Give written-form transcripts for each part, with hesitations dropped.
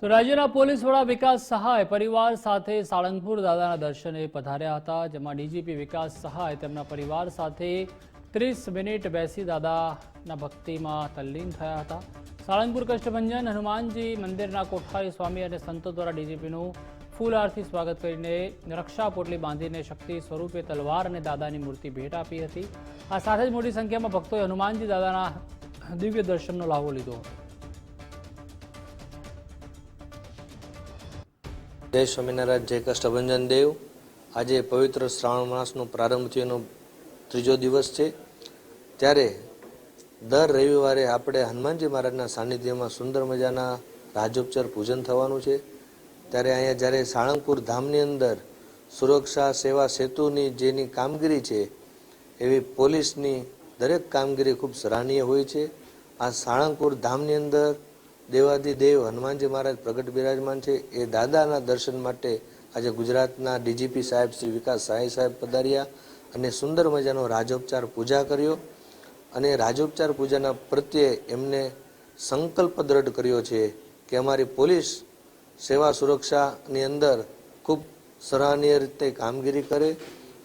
તો રાજ્યના પોલીસ વડા વિકાસ સહાય પરિવાર સાથે સાળંગપુર દાદાના દર્શને પધાર્યા હતા, જેમાં ડીજીપી વિકાસ સહાય તેમના પરિવાર સાથે 30 મિનિટ બેસી દાદાના ભક્તિમાં તલ્લીન થયા હતા. સાળંગપુર કષ્ટભંજન હનુમાનજી મંદિરના કોઠારી સ્વામી અને સંતો દ્વારા ડીજીપીનું ફૂલ આરતી સ્વાગત કરીને રક્ષા પોટલી બાંધીને શક્તિ સ્વરૂપે તલવાર અને દાદાની મૂર્તિ ભેટ આપી હતી. આ સાથે જ મોટી સંખ્યામાં ભક્તોએ હનુમાનજી દાદાના દિવ્ય દર્શનનો લાહવો લીધો હતો. જય સ્વામિનારાયણ, જય કષ્ટભંજન દેવ. આજે પવિત્ર શ્રાવણ માસનો પ્રારંભ થયોનો ત્રીજો દિવસ છે. ત્યારે દર રવિવારે આપણે હનુમાનજી મહારાજના સાનિધ્યમાં સુંદર મજાના રાજોપચાર પૂજન થવાનું છે. ત્યારે અહીંયા જ્યારે સાળંગપુર ધામની અંદર સુરક્ષા સેવા સેતુની જેની કામગીરી છે, એવી પોલીસની દરેક કામગીરી ખૂબ સરાહનીય હોય છે. આ સાળંગપુર ધામની અંદર દેવાધિદેવ હનુમાનજી મહારાજ પ્રગટ બિરાજમાન છે. એ દાદાના દર્શન માટે આજે ગુજરાતના ડીજીપી સાહેબ શ્રી વિકાસ સહાય સાહેબ પધાર્યા અને સુંદર મજાનો રાજોપચાર પૂજા કર્યો. અને રાજોપચાર પૂજાના પ્રત્યે એમને સંકલ્પ દ્રઢ કર્યો છે કે અમારી પોલીસ સેવા સુરક્ષાની અંદર ખૂબ સરાહનીય રીતે કામગીરી કરે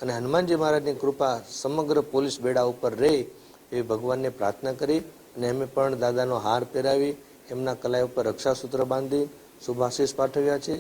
અને હનુમાનજી મહારાજની કૃપા સમગ્ર પોલીસ બેડા ઉપર રહે એવી ભગવાનને પ્રાર્થના કરી અને એમે પણ દાદાનો હાર પહેરાવી એમના કલાઈ ઉપર રક્ષાસૂત્ર બાંધી શુભાશીષ પાઠવ્યા છે.